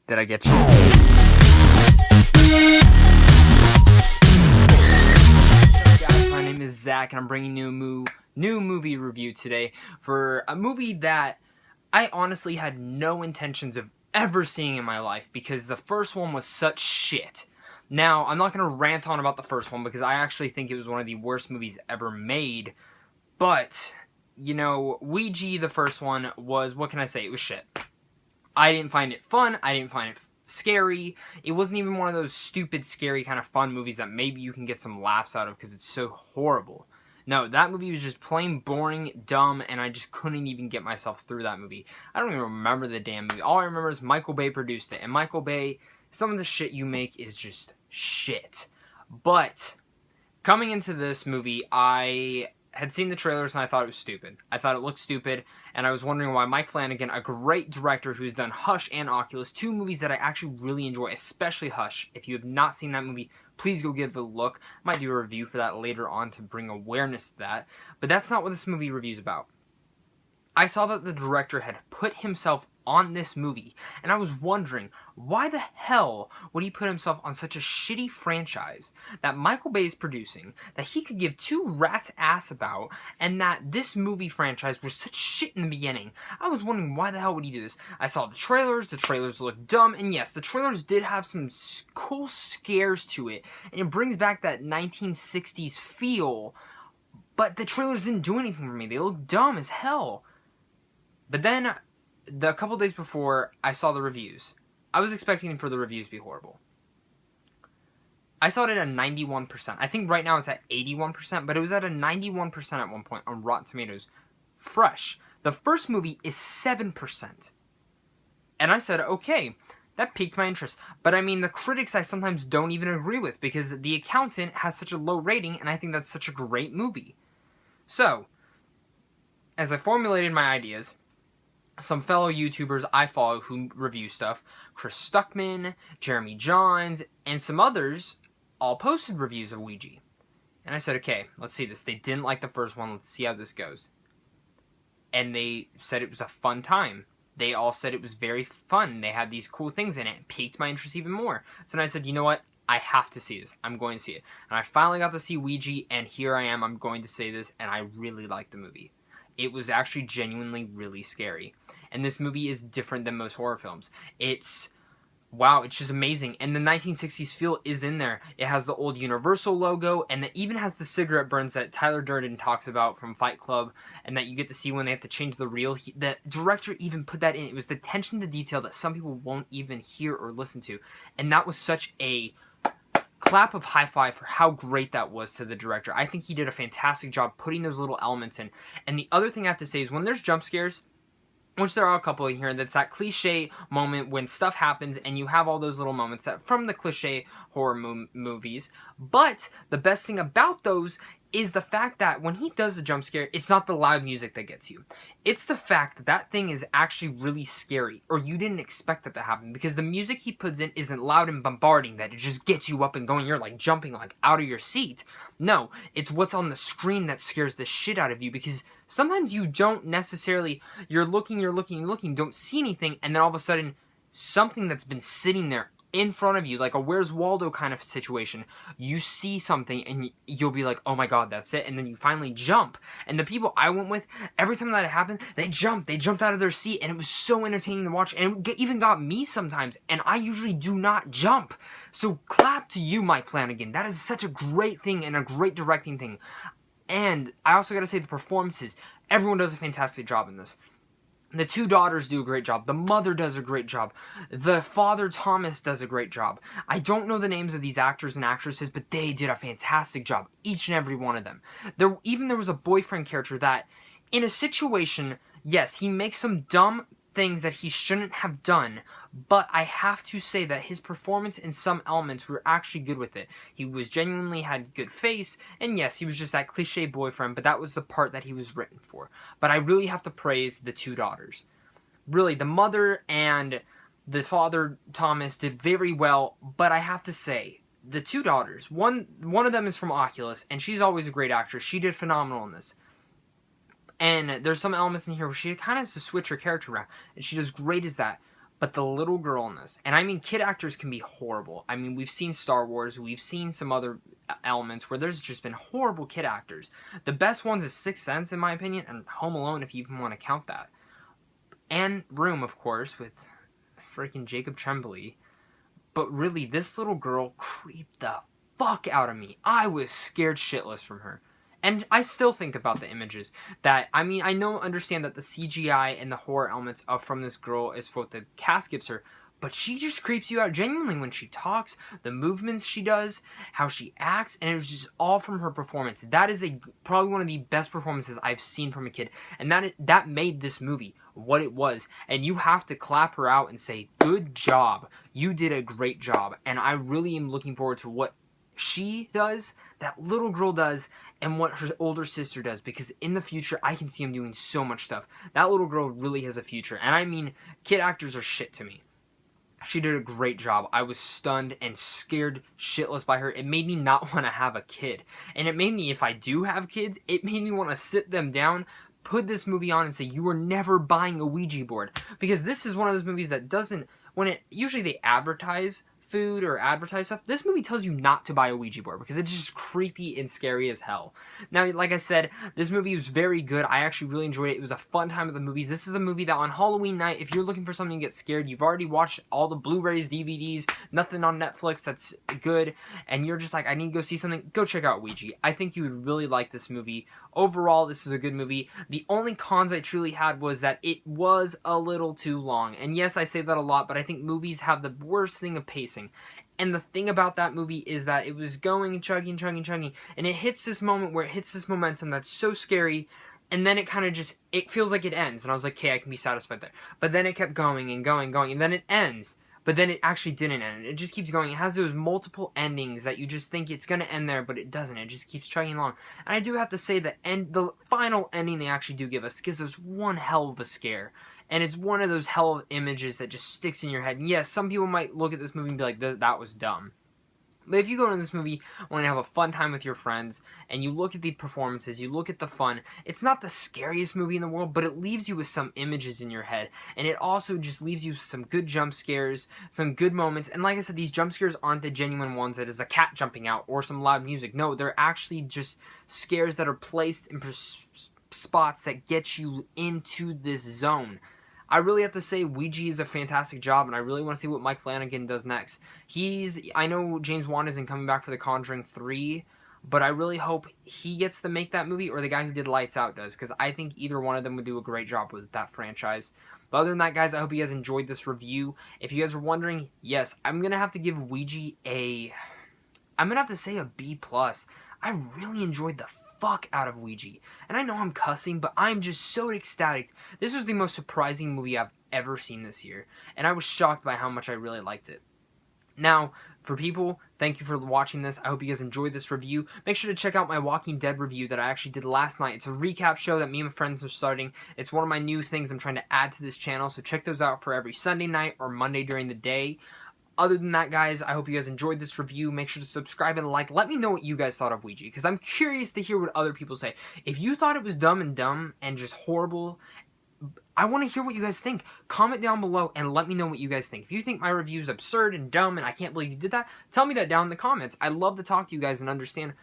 Did I get you? Guys, my name is Zach, and I'm bringing you a new movie review today for a movie that I honestly had no intentions of ever seeing in my life because the first one was such shit. Now, I'm not going to rant on about the first one because I actually think it was one of the worst movies ever made, but, you know, Ouija, the first one, was, what can I say, it was shit. I didn't find it fun, I didn't find it scary. It wasn't even one of those stupid, scary kind of fun movies that maybe you can get some laughs out of because it's so horrible. No, that movie was just plain boring, dumb, and I just couldn't even get myself through that movie. I don't even remember the damn movie. All I remember is Michael Bay produced it, and Michael Bay, some of the shit you make is just shit. But coming into this movie, I had seen the trailers and I thought it was stupid. I thought it looked stupid, and I was wondering why Mike Flanagan, a great director who's done Hush and Oculus, two movies that I actually really enjoy, especially Hush. If you have not seen that movie, please go give it a look. I might do a review for that later on to bring awareness to that, but that's not what this movie review is about. I saw that the director had put himself on this movie, and I was wondering, why the hell would he put himself on such a shitty franchise that Michael Bay is producing, that he could give two rats' ass about, and that this movie franchise was such shit in the beginning? I was wondering, why the hell would he do this? I saw the trailers looked dumb, and yes, the trailers did have some cool scares to it, and it brings back that 1960s feel, but the trailers didn't do anything for me. They looked dumb as hell. But then, a couple days before, I saw the reviews. I was expecting for the reviews to be horrible. I saw it at a 91%. I think right now it's at 81%, but it was at a 91% at one point on Rotten Tomatoes. Fresh. The first movie is 7%. And I said, okay, that piqued my interest. But I mean, the critics I sometimes don't even agree with because The Accountant has such a low rating, and I think that's such a great movie. So, as I formulated my ideas, some fellow YouTubers I follow who review stuff, Chris Stuckman, Jeremy Johns, and some others, all posted reviews of Ouija. And I said, okay, let's see this. They didn't like the first one. Let's see how this goes. And they said it was a fun time. They all said it was very fun. They had these cool things in it. It piqued my interest even more. So then I said, you know what? I have to see this. I'm going to see it. And I finally got to see Ouija, and here I am. I'm going to say this, and I really liked the movie. It was actually genuinely really scary. And this movie is different than most horror films. It's just amazing. And the 1960s feel is in there. It has the old Universal logo, and it even has the cigarette burns that Tyler Durden talks about from Fight Club, and that you get to see when they have to change the reel. The director even put that in. It was the attention to detail that some people won't even hear or listen to. And that was such a clap of high five for how great that was to the director. I think he did a fantastic job putting those little elements in. And the other thing I have to say is when there's jump scares, which there are a couple in here, that's that cliche moment when stuff happens and you have all those little moments that from the cliche horror movies. But the best thing about those is the fact that when he does the jump scare, it's not the loud music that gets you. It's the fact that that thing is actually really scary, or you didn't expect that to happen, because the music he puts in isn't loud and bombarding that it just gets you up and going, you're like jumping like out of your seat. No, it's what's on the screen that scares the shit out of you, because sometimes you don't necessarily, you're looking, don't see anything, and then all of a sudden, something that's been sitting there in front of you, like a Where's Waldo kind of situation, you see something and you'll be like, oh my god, that's it, and then you finally jump. And the people I went with, every time that happened, they jumped out of their seat, and it was so entertaining to watch, and it even got me sometimes, and I usually do not jump. So clap to you, Mike Flanagan. That is such a great thing and a great directing thing. And I also gotta say, the performances, everyone does a fantastic job in this. The two daughters do a great job. The mother does a great job. The father, Thomas, does a great job. I don't know the names of these actors and actresses, but they did a fantastic job. Each and every one of them. There was a boyfriend character that, in a situation, yes, he makes some dumb things that he shouldn't have done, but I have to say that his performance in some elements were actually good with it. He was genuinely had good face, and yes, he was just that cliche boyfriend, but that was the part that he was written for. But I really have to praise the two daughters. Really, the mother and the father, Thomas, did very well, but I have to say, the two daughters, one of them is from Oculus, and she's always a great actress. She did phenomenal in this. And there's some elements in here where she kind of has to switch her character around, and she does great as that. But the little girl in this, and I mean, kid actors can be horrible. I mean, we've seen Star Wars, we've seen some other elements where there's just been horrible kid actors. The best ones is Sixth Sense, in my opinion, and Home Alone, if you even want to count that. And Room, of course, with freaking Jacob Tremblay. But really, this little girl creeped the fuck out of me. I was scared shitless from her. And I still think about the images that, I mean, I understand that the CGI and the horror elements from this girl is what the cast gives her, but she just creeps you out genuinely when she talks, the movements she does, how she acts, and it was just all from her performance. That is probably one of the best performances I've seen from a kid, and that made this movie what it was. And you have to clap her out and say, good job, you did a great job. And I really am looking forward to what she does, that little girl does, and what her older sister does, because in the future I can see them doing so much stuff. That little girl really has a future, and I mean, kid actors are shit to me. She did a great job. I was stunned and scared shitless by her. It made me not want to have a kid, and it made me, if I do have kids, it made me want to sit them down, put this movie on, and say, you are never buying a Ouija board, because this is one of those movies that doesn't, usually they advertise food or advertise stuff. This movie tells you not to buy a Ouija board because it's just creepy and scary as hell. Now, like I said, this movie was very good. I actually really enjoyed it. It was a fun time at the movies. This is a movie that on Halloween night, if you're looking for something to get scared, you've already watched all the Blu-rays, DVDs, nothing on Netflix that's good, and you're just like, I need to go see something, go check out Ouija. I think you would really like this movie. Overall, this is a good movie. The only cons I truly had was that it was a little too long. And yes, I say that a lot, but I think movies have the worst thing of pacing. And the thing about that movie is that it was going and chugging, and it hits this moment where it hits this momentum that's so scary, and then it kind of just, it feels like it ends. And I was like, okay, I can be satisfied there. But then it kept going and going, and then it ends. But then it actually didn't end. It just keeps going. It has those multiple endings that you just think it's going to end there, but it doesn't. It just keeps chugging along. And I do have to say that the final ending they actually do give us gives us one hell of a scare. And it's one of those hell of images that just sticks in your head. And yes, some people might look at this movie and be like, that was dumb. But if you go to this movie want to have a fun time with your friends, and you look at the performances, you look at the fun, it's not the scariest movie in the world, but it leaves you with some images in your head. And it also just leaves you some good jump scares, some good moments. And like I said, these jump scares aren't the genuine ones that is a cat jumping out or some loud music. No, they're actually just scares that are placed in spots that get you into this zone. I really have to say Ouija is a fantastic job, and I really want to see what Mike Flanagan does next. I know James Wan isn't coming back for The Conjuring 3, but I really hope he gets to make that movie, or the guy who did Lights Out does, because I think either one of them would do a great job with that franchise. But other than that, guys, I hope you guys enjoyed this review. If you guys were wondering, yes, I'm going to have to give Ouija I'm going to have to say a B+. I really enjoyed the fuck out of Ouija. And I know I'm cussing, but I'm just so ecstatic. This was the most surprising movie I've ever seen this year, and I was shocked by how much I really liked it. Now, for people, thank you for watching this. I hope you guys enjoyed this review. Make sure to check out my Walking Dead review that I actually did last night. It's a recap show that me and my friends are starting. It's one of my new things I'm trying to add to this channel, so check those out for every Sunday night or Monday during the day. Other than that, guys, I hope you guys enjoyed this review. Make sure to subscribe and like. Let me know what you guys thought of Ouija, because I'm curious to hear what other people say. If you thought it was dumb and just horrible, I want to hear what you guys think. Comment down below and let me know what you guys think. If you think my review is absurd and dumb and I can't believe you did that, tell me that down in the comments. I'd love to talk to you guys and understand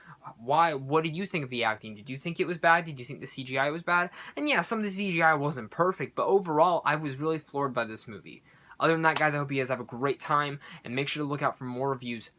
why. What did you think of the acting? Did you think it was bad? Did you think the CGI was bad? And yeah, some of the CGI wasn't perfect, but overall, I was really floored by this movie. Other than that, guys, I hope you guys have a great time, and make sure to look out for more reviews.